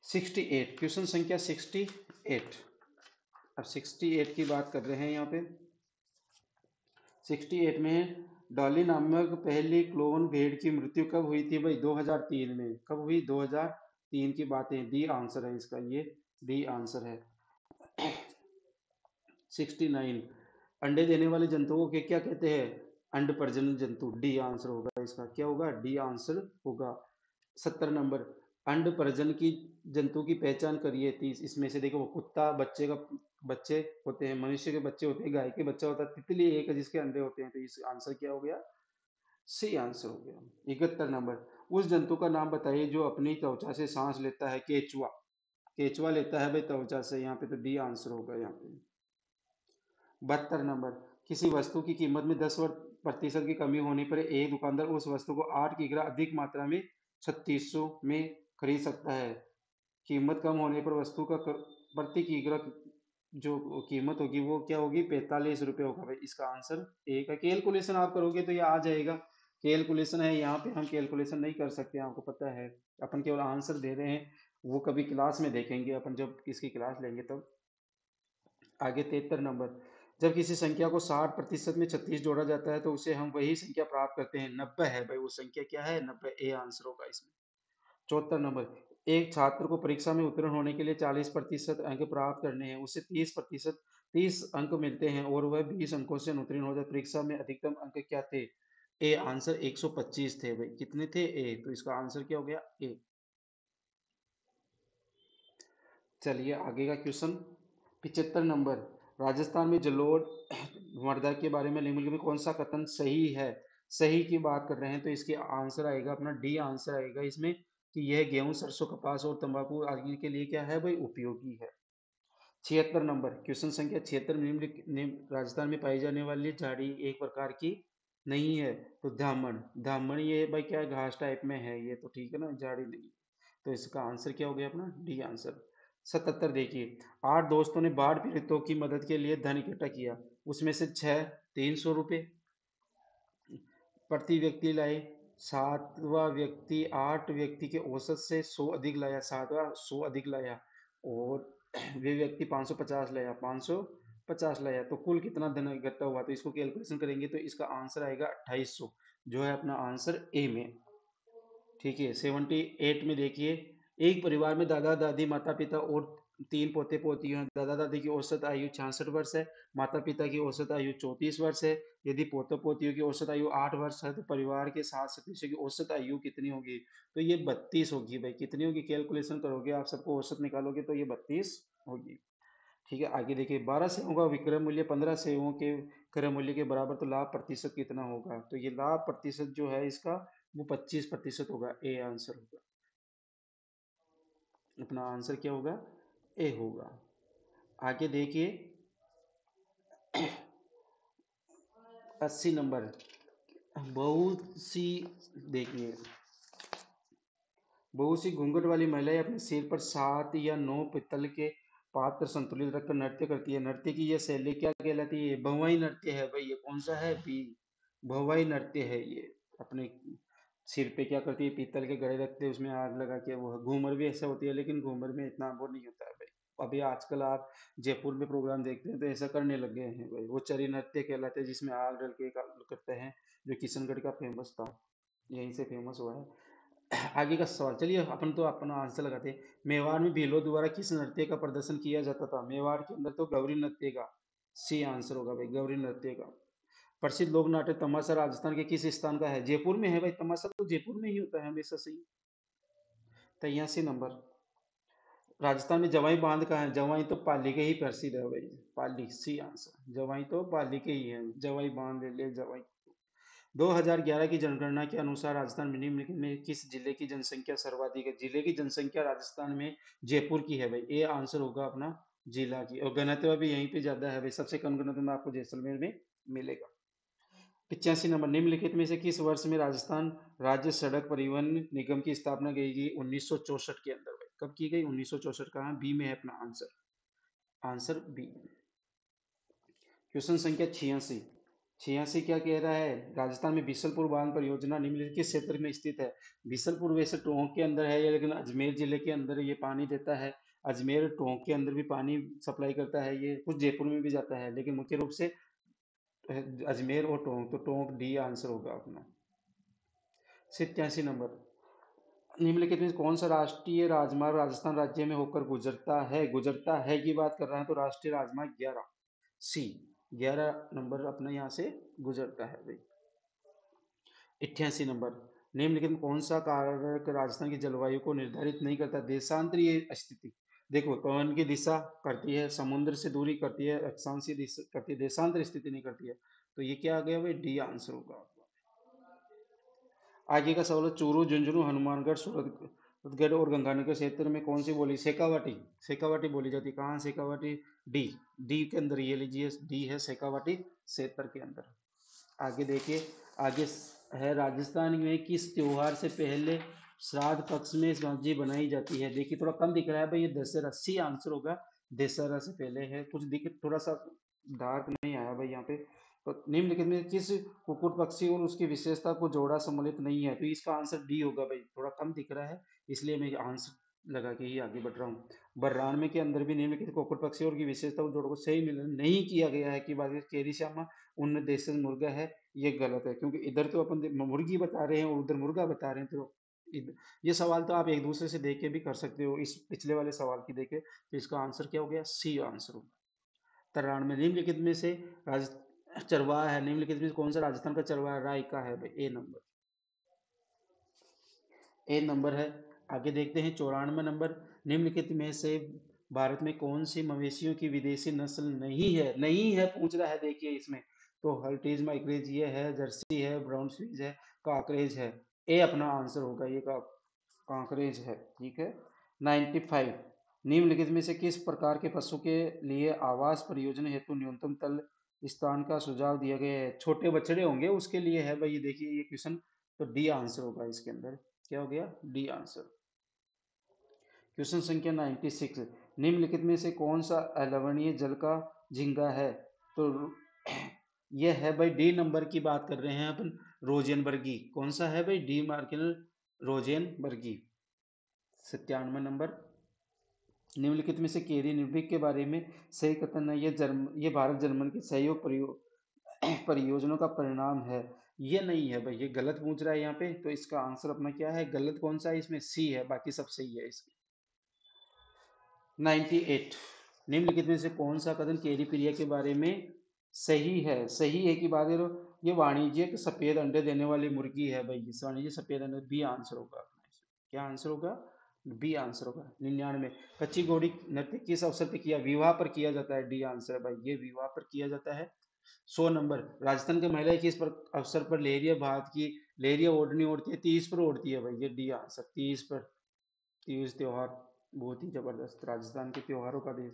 68, क्वेश्चन संख्या 68। अब 68 की बात कर रहे हैं यहाँ पे। 68 में डॉली नामक पहली क्लोन भेड़ की मृत्यु कब हुई थी भाई? 2003 में। कब हुई? 2003 की बात है। डी आंसर है इसका, ये डी आंसर है। 69, अंडे देने वाले जंतुओं के क्या कहते हैं? अंड प्रजनन जंतु। डी आंसर होगा इसका, क्या होगा, डी आंसर होगा। 70 नंबर, अंड प्रजनन की जंतु की पहचान करिए 30। इसमें से देखो, कुत्ता बच्चे का बच्चे होते हैं, मनुष्य के बच्चे होते हैं, गाय के बच्चा होता है, तितली एक है जिसके अंडे होते हैं। तो इस आंसर क्या हो गया, सी आंसर हो गया। 71 नंबर, उस जंतु का नाम बताइए जो अपनी त्वचा से सांस लेता है? केचुआ। केचुआ लेता है भाई त्वचा से, यहाँ पे तो डी आंसर होगा यहाँ पे। 72 नंबर, किसी वस्तु की कीमत में 10% की कमी होने पर एक दुकानदार उस वस्तु को 8 किग्रा अधिक मात्रा में 3600 में खरीद सकता है। कीमत कम होने पर वस्तु का प्रति किग्रा जो कीमत होगी वो क्या होगी, 45 रुपये होगा भाई। इसका आंसर ए का। कैलकुलेशन आप करोगे तो ये आ जाएगा। कैलकुलेशन है यहाँ पे, हम कैलकुलेशन नहीं कर सकते, आपको पता है। अपन केवल आंसर दे रहे हैं, वो कभी क्लास में देखेंगे अपन, जब इसकी क्लास लेंगे तब। आगे 73 नंबर, जब किसी संख्या को 60% में 36 जोड़ा जाता है तो उसे हम वही संख्या प्राप्त करते हैं। 90 है भाई, वो संख्या क्या है, 90। ए आंसर होगा इसमें। 74 नंबर, एक छात्र को परीक्षा में उत्तीर्ण होने के लिए 40% अंक प्राप्त करने हैं, उसे 30% 30 अंक मिलते हैं और वह 20 अंकों से अनुत्तीर्ण हो जाए। परीक्षा में अधिकतम अंक क्या थे? ए आंसर 125 थे भाई। कितने थे? ए। तो इसका आंसर क्या हो गया? ए। चलिए आगे का क्वेश्चन। 75 नंबर, राजस्थान में जलोढ़ मृदा के बारे में निम्नलिखित में कौन सा कथन सही है? सही की बात कर रहे हैं तो इसके आंसर आएगा अपना डी आंसर आएगा इसमें, कि यह गेहूं, सरसों, कपास और तंबाकू आदि के लिए क्या है भाई, उपयोगी है। 76 नंबर, क्वेश्चन संख्या 76, राजस्थान में पाई जाने वाली झाड़ी एक प्रकार की नहीं है तो धामण। धामण ये भाई क्या घास टाइप में है ये, तो ठीक है ना, झाड़ी नहीं। तो इसका आंसर क्या हो गया अपना? D answer. 77 देखिए, 8 दोस्तों ने बाढ़ पीड़ितों की मदद के लिए धन इकट्ठा किया, उसमें से 6 300 रुपये प्रति व्यक्ति लाए। सातवां व्यक्ति 8 व्यक्ति के औसत से 100 अधिक लाया, सातवां 100 अधिक लाया, और वे व्यक्ति 550 लाया, 550 लाया, तो कुल कितना धन इकट्ठा हुआ? तो इसको कैलकुलेशन करेंगे तो इसका आंसर आएगा 2800, जो है अपना आंसर ए में। ठीक है। 78 में देखिए, एक परिवार में दादा दादी, माता पिता और 3 पोते पोती हैं। दादा दादी की औसत आयु 66 वर्ष है, माता पिता की औसत आयु 34 वर्ष है। यदि पोते पोतियों की औसत आयु 8 वर्ष है तो परिवार के 7 सदस्यों की औसत आयु कितनी होगी? तो ये 32 होगी भाई। कितनी होगी? कैलकुलेशन करोगे आप, सबको औसत निकालोगे तो ये 32 होगी। ठीक है। आगे देखिए, 12 सेवों का विक्रय मूल्य 15 सेवों के क्रय मूल्य के बराबर, तो लाभ प्रतिशत कितना होगा? तो ये लाभ प्रतिशत जो है इसका, वो 25% होगा। ए आंसर होगा अपना। आंसर क्या होगा? ए होगा। आगे देखिए, 80 नंबर, बहुत सी, देखिए, बहुत सी घूंघट वाली महिलाएं अपने सिर पर 7 या 9 पीतल के पात्र संतुलित रखकर नृत्य करती है। नृत्य की यह शैली क्या कहलाती है? भंवई नृत्य है भाई। ये कौन सा है? बी, भंवई नृत्य है ये। अपने सिर पे क्या करती है? पीतल के घड़े रखते हैं, उसमें आग लगा के। वो घूमर भी ऐसा होती है, लेकिन घूमर में इतना वो नहीं होता है भाई। अभी आजकल आप जयपुर में प्रोग्राम देखते हैं तो ऐसा करने लग गए हैं भाई। वो चरी नृत्य कहलाते हैं, जिसमें आग डल के करते हैं, जो किशनगढ़ का फेमस था, यहीं से फेमस हुआ है। आगे का सवाल, चलिए अपन तो अपना आंसर लगाते हैं। मेवाड़ में भीलों द्वारा किस नृत्य का प्रदर्शन किया जाता था? मेवाड़ के अंदर तो गौरी नृत्य का। सी आंसर होगा भाई, गौरी नृत्य का। प्रसिद्ध लोक नाट्य तमाशा राजस्थान के किस स्थान का है? जयपुर में है भाई। तमाशा तो जयपुर में ही होता है हमेशा से ही। 83 नंबर, राजस्थान में जवाई बांध कहाँ है? जवाई तो पाली के ही प्रसिद्ध है भाई। पाली, सी आंसर। जवाई तो पाली के ही है, जवाई बांध ले ले जवाई। 2011 की जनगणना के अनुसार राजस्थान में निम्नलिखित में किस जिले की जनसंख्या सर्वाधिक है? जिले की जनसंख्या राजस्थान में जयपुर की है भाई। ए आंसर होगा अपना जिला की। और घनत्व भी यहीं पे ज्यादा है भाई। सबसे कम घनत्व में आपको जैसलमेर में मिलेगा। 85 नंबर, निम्नलिखित में से किस वर्ष में राजस्थान राज्य सड़क परिवहन निगम की स्थापना की गई? 1964 के अंदर भाई। कब की गई? 1964। कहाँ? बी में है अपना आंसर। Answer B. क्वेश्चन संख्या 86। 86 क्या कह रहा है? राजस्थान में बीसलपुर बांध परियोजना निम्नलिखित किस क्षेत्र में स्थित है? बीसलपुर वैसे टोंक के अंदर है ये, लेकिन अजमेर जिले के अंदर ये पानी देता है। अजमेर टोंक के अंदर भी पानी सप्लाई करता है ये, कुछ जयपुर में भी जाता है, लेकिन मुख्य रूप से अजमेर और टोंक। तो टोंक डी आंसर होगा अपना। 87 नंबर, निम्नलिखित में कौन सा राष्ट्रीय राजमार्ग राजस्थान राज्य में होकर गुजरता है? गुजरता है की बात कर रहा है तो राष्ट्रीय राजमार्ग 11, सी। 11 नंबर अपना यहाँ से गुजरता है भाई। 88 नंबर, निम्नलिखित में कौन सा कारक राजस्थान की जलवायु को निर्धारित नहीं करता? देशांतरीय स्थिति। देखो, पवन की दिशा करती है, समुद्र से दूरी करती है, अक्षांशीय दिशा करती है, देशांतर स्थिति नहीं करती है। तो ये क्या आ गया भाई? डी आंसर होगा। आगे का सवाल है, चूरू, झुंझुनू, हनुमानगढ़, सूरतगढ़ और गंगानगर क्षेत्र में कौन सी बोली? शेखावाटी। शेखावाटी बोली जाती है। कहाँ शेखावाटी? डी। डी के अंदर ये लीजिए, डी है शेखावाटी क्षेत्र के अंदर। आगे देखिए, आगे है, राजस्थान में किस त्योहार से पहले श्राद्ध पक्ष में सब्जी बनाई जाती है? देखिए थोड़ा कम दिख रहा है भाई, ये दशहरा। सी आंसर होगा, देसरा से पहले है, कुछ दिख थोड़ा सा डार्क नहीं आया भाई यहाँ पे। तो निम्नलिखित में किस कुक्कुट पक्षी और उसकी विशेषता को जोड़ा सम्मिलित नहीं है, तो इसका आंसर डी होगा भाई, थोड़ा कम दिख रहा है इसलिए मैं आंसर लगा के ही आगे बढ़ रहा हूँ। 92 के अंदर भी निम्नलिखित कुक्कुट पक्षी और की विशेषता को जोड़ को सही मिलन नहीं किया गया है कि बात केरी श्यामा उन देशज मुर्गा है, ये गलत है क्योंकि इधर तो अपन मुर्गी बता रहे हैं और उधर मुर्गा बता रहे हैं। तो ये सवाल तो आप एक दूसरे से देख के भी कर सकते हो, इस पिछले वाले सवाल की देखे, तो इसका आंसर क्या हो गया, सी आंसर होगा। 93 निम्नलिखित में से राज चरवाहा है, निम्नलिखित में कौन सा राजस्थान का चरवाहा राय का है भाई, ए नंबर है। आगे देखते हैं 94 नंबर, निम्नलिखित में से भारत में कौन सी मवेशियों की विदेशी नस्ल नहीं है पूछ रहा है, देखिए इसमें तो हल्टीज माइक्रेज ये है, जर्सी है, ब्राउन स्विज है, काकरेज है। ए अपना आंसर होगा ये का कांकरेज है, ठीक है। 95 निम्नलिखित में से किस प्रकार के पशु के लिए आवास परियोजना हेतु न्यूनतम तल स्थान का सुझाव दिया गया है, छोटे बछड़े होंगे उसके लिए है भाई, ये देखिए ये क्वेश्चन, तो डी आंसर होगा इसके अंदर, क्या हो गया, डी आंसर। क्वेश्चन संख्या 96 निम्नलिखित में से कौन सा अलवणीय जल का झींगा है, तो यह है भाई डी नंबर की बात कर रहे हैं अपन, रोजेनबर्गी, कौन सा है भाई, डी मार्किन रोजेनबर्गी। 97 नंबर, निम्नलिखित में से केरी निर्भीक के बारे में सही कथन है, ये भारत जर्मन की सहयोग परियोजनाओं का परिणाम है, ये नहीं है भाई, ये गलत पूछ रहा है यहाँ पे, तो इसका आंसर अपना क्या है, गलत कौन सा है इसमें, सी है, बाकी सब सही है इसके। 98 निम्नलिखित में से कौन सा कथन केरी प्रिया के बारे में सही है कि बात करो, ये वाणिज्यिक सफेद अंडे देने वाली मुर्गी है भाई, इस वाणिज्य सफेद अंडे, बी आंसर होगा अपना इसमें। क्या आंसर होगा, बी आंसर होगा। 99 कच्ची घोड़ी नृत्य किस अवसर पर किया, विवाह पर किया जाता है, डी आंसर है भाई, ये विवाह पर किया जाता है। 100 नंबर, राजस्थान की महिलाएं किस पर अवसर पर लेहरिया भात की लेहरिया ओढ़नी ओढ़ती है, तीज पर ओढ़ती है भाई, ये डी आंसर, तीज पर। तीज त्योहार बहुत ही जबरदस्त, राजस्थान के त्योहारों का देश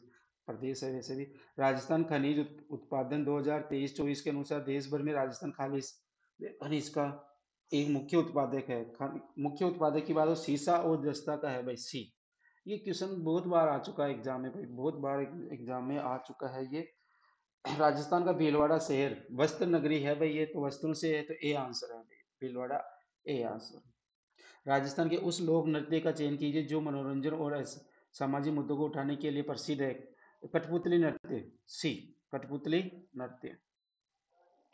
प्रदेश है वैसे भी। राजस्थान खनिज उत्पादन 2023-24 के अनुसार देश भर में राजस्थान खालिज खनिज का एक मुख्य उत्पादक है। मुख्य उत्पादक की बात हो, सीसा और जस्ता का है भाई, सी। ये क्वेश्चन बहुत बार आ चुका है एग्जाम में भाई, बहुत बार एग्जाम में आ चुका है ये। राजस्थान का भीलवाड़ा शहर वस्त्र नगरी है भाई, ये तो वस्त्रों से है, तो ए आंसर है भाई, भीलवाड़ा, ए आंसर। राजस्थान के उस लोक नृत्य का चयन कीजिए जो मनोरंजन और सामाजिक मुद्दों को उठाने के लिए प्रसिद्ध है, कठपुतली नृत्य, सी, कठपुतली नृत्य।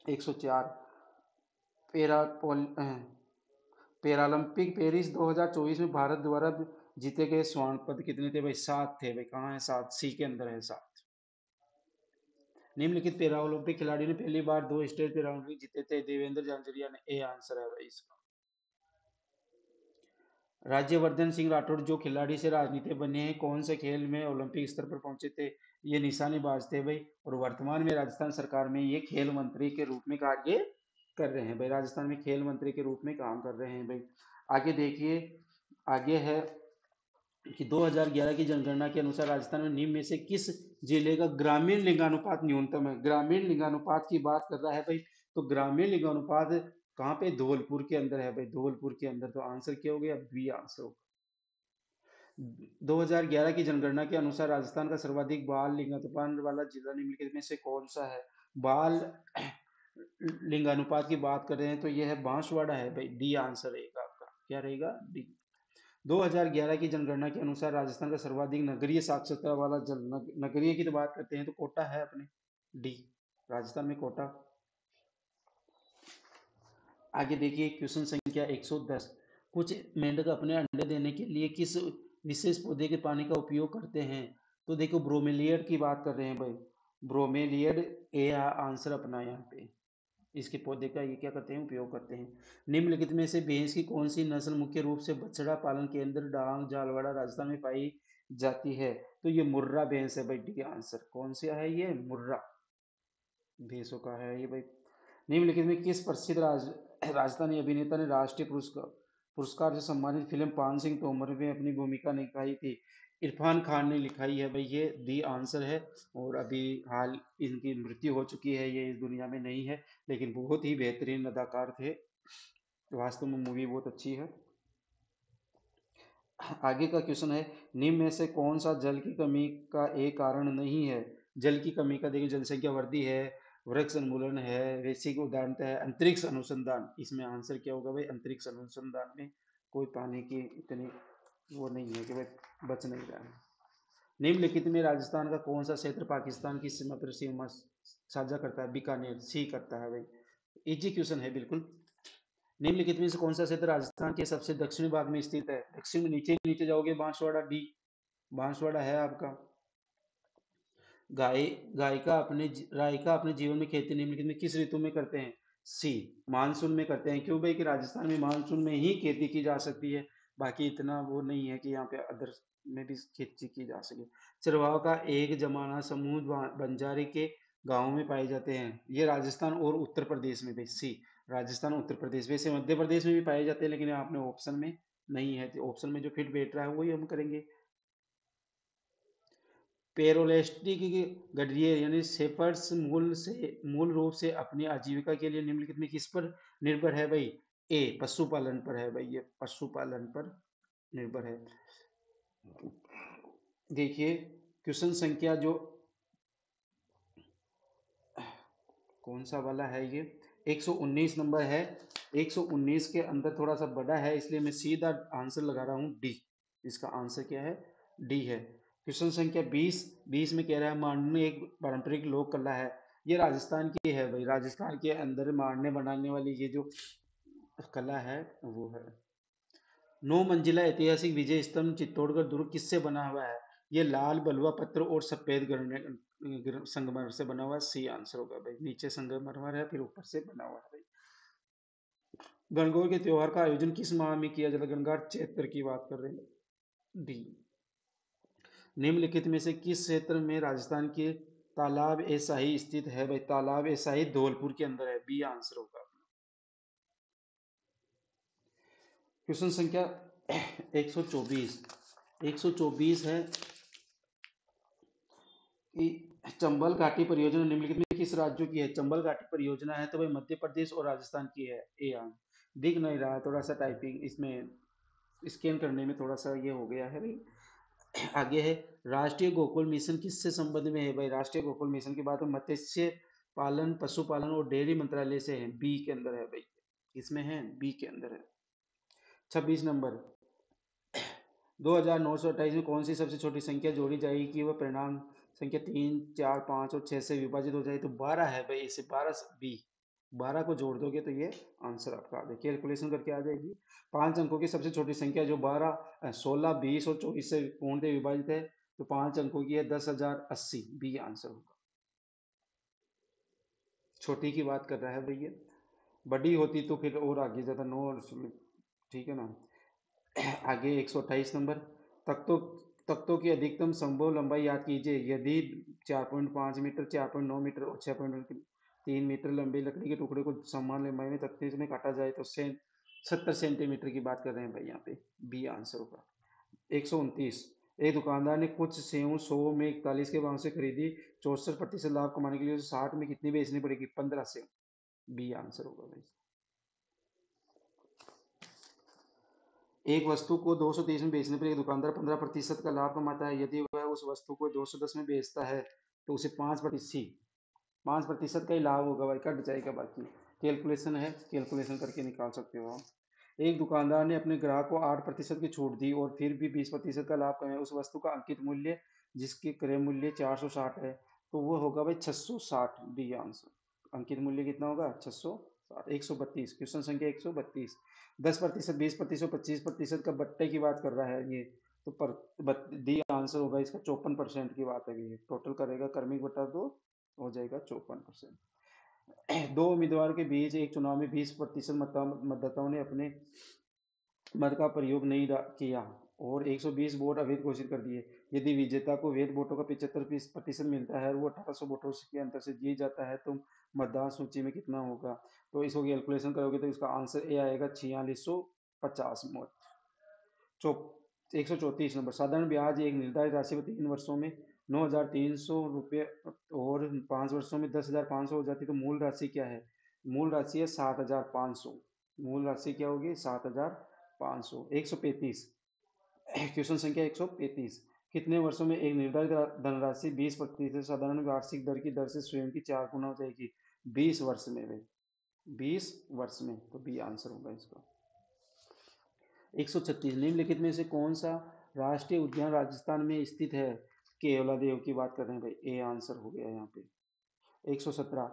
104 पेरा पैरालंपिक पेरिस 2024 में भारत द्वारा जीते गए स्वर्ण पद कितने थे भाई, 7 थे भाई, कहाँ है 7, सी के अंदर है 7। निम्नलिखित पैरालंपिक खिलाड़ी ने पहली बार 2 स्टेट पैरालंपिक जीते थे, देवेंद्र झांझरिया ने, ए आंसर है भाई इसका। राज्यवर्धन सिंह राठौड़ जो खिलाड़ी से राजनीति बने हैं, कौन से खेल में ओलंपिक स्तर पर पहुंचे थे, ये निशानेबाज थे भाई, और वर्तमान में राजस्थान सरकार में ये खेल मंत्री के रूप में कार्य कर रहे हैं भाई, राजस्थान में खेल मंत्री के रूप में काम कर रहे हैं भाई। आगे देखिए, आगे है कि 2011 की जनगणना के अनुसार राजस्थान में निम्न में से किस जिले का ग्रामीण लिंगानुपात न्यूनतम है, ग्रामीण लिंगानुपात की बात कर रहा है भाई, तो ग्रामीण लिंगानुपात कहाँ पे, धौलपुर के अंदर है भाई, धौलपुर के अंदर, तो आंसर क्या हो गया, बी आंसर होगा। 2011 की जनगणना के अनुसार राजस्थान का सर्वाधिक बाल लिंगानुपात वाला जिला निम्नलिखित में से कौन सा है, बाल लिंगानुपात की बात कर रहे हैं तो यह है बांसवाड़ा है भाई, डी आंसर रहेगा आपका, क्या रहेगा, डी। 2011 की जनगणना के अनुसार राजस्थान का सर्वाधिक नगरीय साक्षरता वाला नगरीय की तो बात करते हैं तो कोटा है अपने, डी, राजस्थान में कोटा। आगे देखिए क्वेश्चन संख्या 110, कुछ मेंढक अपने अंडे देने के लिए किस विशेष पौधे के पानी का उपयोग करते हैं, तो देखो ब्रोमेलियड की बात कर रहे हैं भाई, ब्रोमेलियड, ए आंसर अपना यहाँ पे, इसके पौधे का ये क्या करते हैं, उपयोग करते हैं। निम्नलिखित में से भैंस की कौन सी नस्ल मुख्य रूप से बछड़ा पालन केंद्र डांग झालवाड़ा राजस्थान में पाई जाती है, तो ये मुर्रा भैंस है भाई, डी आंसर, कौन सा है ये, मुर्रा भैंसों का है ये भाई। निम्नलिखित में किस प्रसिद्ध राजस्थानी अभिनेता ने राष्ट्रीय पुरस्कार पुरस्कार से सम्मानित फिल्म पान सिंह तोमर में अपनी भूमिका निभाई थी, इरफान खान ने लिखाई है भाई, ये डी आंसर है। और अभी हाल इनकी मृत्यु हो चुकी है, ये इस दुनिया में नहीं है, लेकिन बहुत ही बेहतरीन अदाकार थे, वास्तव में मूवी बहुत अच्छी है। आगे का क्वेश्चन है, निम्न में से कौन सा जल की कमी का एक कारण नहीं है? जल की कमी का देखिए, जनसंख्या वृद्धि है, वृक्ष उन्मूलन है, वैश्विक उदारता है, अंतरिक्ष अनुसंधान। इसमें आंसर क्या होगा भाई? अंतरिक्ष अनुसंधान में कोई पानी की इतनी वो नहीं है कि भाई बच नहीं रहा है। निम्नलिखित में राजस्थान का कौन सा क्षेत्र पाकिस्तान की सीमा पर सीमा साझा करता है? बीकानेर, सी करता है भाई। इजी क्वेश्चन है बिल्कुल। निम्नलिखित में से कौन सा क्षेत्र राजस्थान के सबसे दक्षिणी भाग में स्थित है? दक्षिण में नीचे नीचे जाओगे, बांसवाड़ा, डी। बांसवाड़ा है आपका। गाय रायका अपने जीवन में खेती निम्नलिखित में किस ऋतु में करते हैं? सी, मानसून में करते हैं। क्यों भाई? कि राजस्थान में मानसून में ही खेती की जा सकती है, बाकी इतना वो नहीं है कि यहाँ पे अदर में भी खेती की जा सके। चरवाहा का एक जमाना समूह बंजारे के गांव में पाए जाते हैं। ये राजस्थान और उत्तर प्रदेश में भाई, सी, राजस्थान उत्तर प्रदेश। वैसे मध्य प्रदेश में भी पाए जाते हैं, लेकिन आपने ऑप्शन में नहीं है, तो ऑप्शन में जो फिट बैठ रहा है वही हम करेंगे। पेरोलेस्टिक गठरिये यानी शेपर्स मूल रूप से अपनी आजीविका के लिए निम्नलिखित में किस पर निर्भर है भाई? ए, पशुपालन पर है भाई, ये पशुपालन पर निर्भर है। देखिए क्वेश्चन संख्या जो कौन सा वाला है ये, 119 नंबर है। 119 के अंदर थोड़ा सा बड़ा है, इसलिए मैं सीधा आंसर लगा रहा हूँ डी। इसका आंसर क्या है? डी है। क्वेश्चन संख्या 20, 20 में कह रहा है मांडनी एक पारंपरिक लोक कला है। ये राजस्थान की है भाई, राजस्थान के अंदर मांडने बनाने वाली ये जो कला है वो है। 9 मंजिला ऐतिहासिक विजय स्तंभ चित्तौड़गढ़ दुर्ग किससे बना हुआ है? ये लाल बलुआ पत्थर और सफेद संगमरमर से बना हुआ है। सी आंसर होगा भाई, नीचे संगमरमर है, फिर ऊपर से बना हुआ है भाई। गणगौर के त्योहार का आयोजन किस माह में किया जाता है? गणगौर चैत्र की बात कर रहे हैं, डी। निम्नलिखित में से किस क्षेत्र में राजस्थान के तालाब ए शाही स्थित है भाई? तालाब ए शाही धौलपुर के अंदर है, बी आंसर होगा। क्वेश्चन संख्या 124, 124 है कि चंबल घाटी परियोजना निम्नलिखित में किस राज्यों की है? चंबल घाटी परियोजना है तो भाई मध्य प्रदेश और राजस्थान की है। ए आंसर दिख नहीं रहा है, थोड़ा सा टाइपिंग इसमें स्कैन करने में थोड़ा सा ये हो गया है भाई। आगे है, राष्ट्रीय गोकुल मिशन किससे संबंध में है भाई? राष्ट्रीय गोकुल मिशन की बात है मत्स्य पालन, पशुपालन और डेयरी मंत्रालय से है, बी के अंदर है भाई। इसमें है, बी के अंदर है। 26 नंबर, 2928 में कौन सी सबसे छोटी संख्या जोड़ी जाएगी कि वह परिणाम संख्या 3, 4, 5 और 6 से विभाजित हो जाए? तो 12 है भाई, इसे 12 बी, 12 को जोड़ दोगे तो ये आंसर आपका आ जाएगा, कैलकुलेशन करके आ जाएगी। 5 अंकों की सबसे छोटी संख्या जो 12, 16, 20 और 24 से पूर्णतः विभाजित है, तो 5 अंकों की है 10,080, बी आंसर होगा। छोटी की बात कर रहा है भैया, बड़ी होती तो फिर और आगे जाता, नो और ठीक है ना। आगे 128 नंबर, तख्तों तख्तों की अधिकतम संभव लंबाई याद कीजिए। यदि 4.5 मीटर, 4.9 मीटर और 6.3 मीटर लंबे लकड़ी के टुकड़े को समान लंबाई में तख्ते में काटा जाए तो 70 सेंटीमीटर की बात कर रहे हैं भाई यहाँ पे, बी आंसर होगा। 129, एक दुकानदार ने कुछ सेव 100 में 41 के भाव से खरीदी, 64% लाभ कमाने के लिए उसे 60 में कितनी बेचनी पड़ेगी? 15 सेव, बी आंसर होगा भाई। एक वस्तु को 230 में बेचने पर एक दुकानदार 15% का लाभ कमाता है। यदि वह उस वस्तु को 210 में बेचता है तो उसे 5% का ही लाभ होगा भाई, कट जाएगा बाकी। कैलकुलेशन है, कैलकुलेशन करके निकाल सकते हो आप। एक दुकानदार ने अपने ग्राहक को 8% की छूट दी और फिर भी 20% का लाभ कमाया। उस वस्तु का अंकित मूल्य जिसके क्रय मूल्य 460 है, तो वो होगा भाई 660, डी आंसर। अंकित मूल्य कितना होगा? 660। 132, क्वेश्चन संख्या 132, 10%, 20%, 25% का बट्टे की बात कर रहा है ये, तो डी आंसर होगा इसका। 54% की बात है, ये टोटल करेगा क्रमिक बटा 2, हो जाएगा 54%। दो उम्मीदवारों के बीच एक चुनाव में 20% मतदाताओं ने अपने मत का प्रयोग नहीं किया और 120 वोट अवैध घोषित कर दिए। यदि विजेता को वैध वोटों का 75% मिलता है और वो 1800 वोटों के अंतर से जीत जाता है, तो मतदान सूची में कितना होगा? तो इसको कैलकुलेशन करोगे तो इसका आंसर ए आएगा 4650 वोट। 134 नंबर, साधारण ब्याज एक निर्धारित राशि पर 3 वर्षों में 9,300 रुपये और 5 वर्षों में 10,500 हो जाती है, तो मूल राशि क्या है? मूल राशि है 7,500। मूल राशि क्या होगी? 7,500। 135, क्वेश्चन संख्या 135। कितने वर्षों में एक निर्धारित धनराशि 20% साधारण वार्षिक दर की दर से स्वयं की 4 गुना हो जाएगी? 20 वर्ष में भाई, 20 वर्ष में, तो बी आंसर होगा इसका। 136। निम्नलिखित में से कौन सा राष्ट्रीय उद्यान राजस्थान में स्थित है? केवलादेव की बात कर रहे हैं भाई, ए आंसर हो गया यहाँ पे। 117।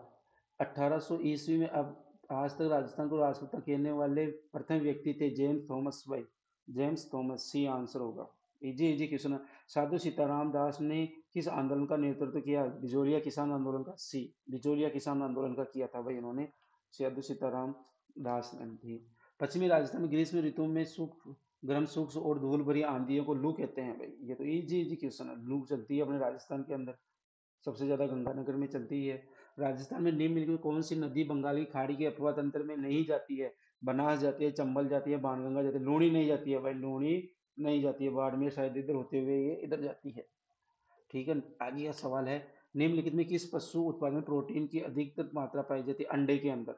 1800 ईस्वी में अब आज तक राजस्थान को राजपूता कहने वाले प्रथम व्यक्ति थे जेम्स थॉमस भाई, जेम्स थॉमस, सी आंसर होगा। इजी इजी क्वेश्चन है। साधु सीताराम दास ने किस आंदोलन का नेतृत्व किया? बिजोरिया किसान आंदोलन का, सी, बिजोरिया किसान आंदोलन का किया था भाई इन्होंने, साधु सीताराम दास ने थी। पश्चिमी राजस्थान में ग्रीष्म ऋतु में सूख गर्म सूक्ष्म और धूल भरी आंधियों को लू कहते हैं भाई, ये तो इजी इजी क्वेश्चन है। लू चलती है अपने राजस्थान के अंदर, सबसे ज्यादा गंगानगर में चलती है। राजस्थान में निम्नलिखित में कौन सी नदी बंगाली खाड़ी के अपवा तंत्र में नहीं जाती है? बनास जाती है, चंबल जाती है, बाणगंगा जाती है, लूणी नहीं जाती है भाई, लूणी नहीं जाती है, बाड़मेर शायद इधर होते हुए ये इधर जाती है। ठीक है, आगे का सवाल है, निम्नलिखित में किस पशु उत्पाद में प्रोटीन की अधिकतर मात्रा पाई जाती है? अंडे के अंदर,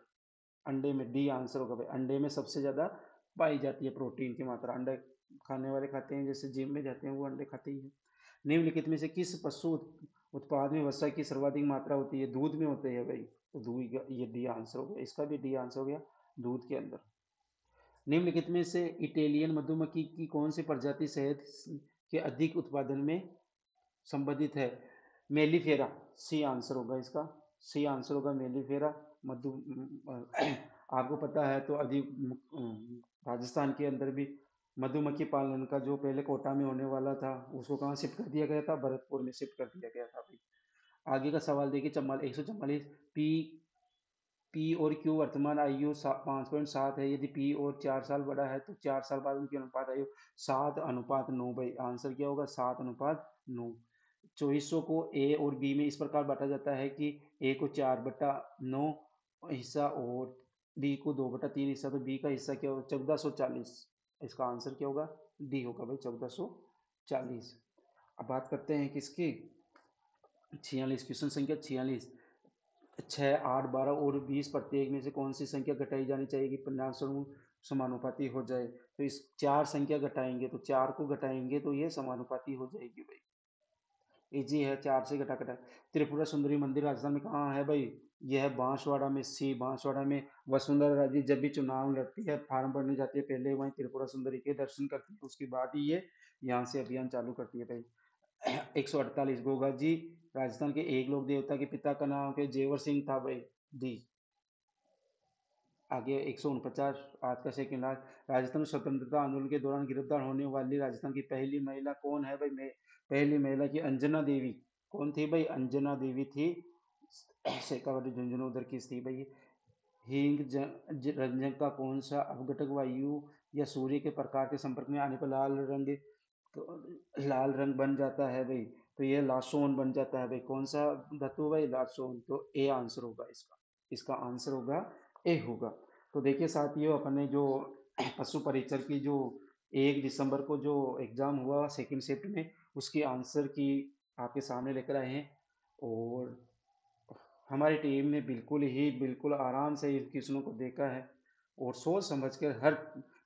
अंडे में, डी आंसर होगा भाई, अंडे में सबसे ज्यादा पाई जाती है प्रोटीन की मात्रा। अंडे खाने वाले खाते हैं, जैसे जिम में जाते हैं वो अंडे खाते ही हैं। निम्नलिखित में से किस पशु उत्पाद में वसा की सर्वाधिक मात्रा होती है? दूध में होते हैं भाई, तो दूध, ये डी आंसर हो गया, इसका भी डी आंसर हो गया, दूध के अंदर। निम्नलिखित में से इटालियन मधुमक्खी की कौन सी प्रजाति शहद के अधिक उत्पादन में संबंधित है? मेलिफेरा, सी आंसर होगा इसका, सी आंसर होगा मेलिफेरा। मधु आपको पता है तो अधिक राजस्थान के अंदर भी मधुमक्खी पालन का जो पहले कोटा में होने वाला था, उसको कहाँ शिफ्ट कर दिया गया था? भरतपुर में शिफ्ट कर दिया गया था भाई। आगे का सवाल देखिए, 144। पी पी और क्यू वर्तमान आयु 5.7 है। यदि पी और 4 साल बड़ा है तो 4 साल बाद उनकी अनुपात आयु 7:9 भाई, आंसर क्या होगा? 7:9। चौबीसों को ए और बी में इस प्रकार बांटा जाता है कि ए को 4/9 हिस्सा और बी को 2/3 हिस्सा, तो बी का हिस्सा क्या होगा? 1440। इसका आंसर क्या होगा? डी होगा भाई, 1440। अब बात करते हैं किसकी, 46, क्वेश्चन संख्या 46। 6, 8, 12 और 20 प्रत्येक में से कौन सी संख्या घटाई जानी चाहिए कि परिणाम स्वरूप समानुपाती हो जाए? तो इस 4 संख्या घटाएंगे, तो 4 को घटाएंगे तो ये समानुपाती हो जाएगी भाई, इजी है, 4 से घटा घटा। त्रिपुरा सुंदरी मंदिर राजस्थान में कहाँ है भाई? यह है बांसवाड़ा में, सी, बांसवाड़ा में। वसुंधरा राजे जब भी चुनाव लड़ती है, फार्म भरने जाती है, पहले वहीं त्रिपुरा सुंदरी के दर्शन करती है, उसके बाद ही ये यहाँ से अभियान चालू करती है भाई। 148। गोगा जी राजस्थान के एक लोक देवता के पिता का नाम के जेवर सिंह था भाई, डी। आगे 149, आज का सेकंड लास्ट। राजस्थान स्वतंत्रता आंदोलन के दौरान गिरफ्तार होने वाली राजस्थान की पहली महिला कौन है भाई? पहली महिला की अंजना देवी, कौन थी भाई? अंजना देवी थी, शेखावटी झुंझुनू उधर की थी भाई। हींग रंजक का कौन सा अपघटक वायु या सूर्य के प्रकार के संपर्क में आने पर लाल रंग, तो लाल रंग बन जाता है भाई, तो ये लासोन बन जाता है भाई। कौन सा धातु भाई? लासोन, तो ए आंसर होगा इसका, इसका आंसर होगा ए होगा। तो देखिए साथियों, अपने जो पशु परीक्षर की जो 1 दिसंबर को जो एग्जाम हुआ सेकंड शिफ्ट में, उसकी आंसर की आपके सामने लेकर आए हैं। और हमारी टीम ने बिल्कुल आराम से इन क्वेश्चनों को देखा है और सोच समझ कर हर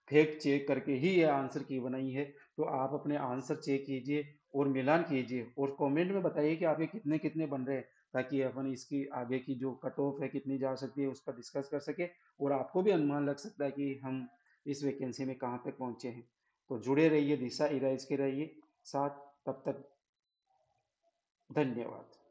फैक्ट चेक करके ही ये आंसर की बनाई है। तो आप अपने आंसर चेक कीजिए और मिलान कीजिए और कमेंट में बताइए कि आपके कितने कितने बन रहे हैं, ताकि अपन इसकी आगे की जो कट ऑफ है कितनी जा सकती है उसका डिस्कस कर सके, और आपको भी अनुमान लग सकता है कि हम इस वैकेंसी में कहाँ तक पहुँचे हैं। तो जुड़े रहिए, दिशा इराइज के रहिए साथ। तब तक धन्यवाद।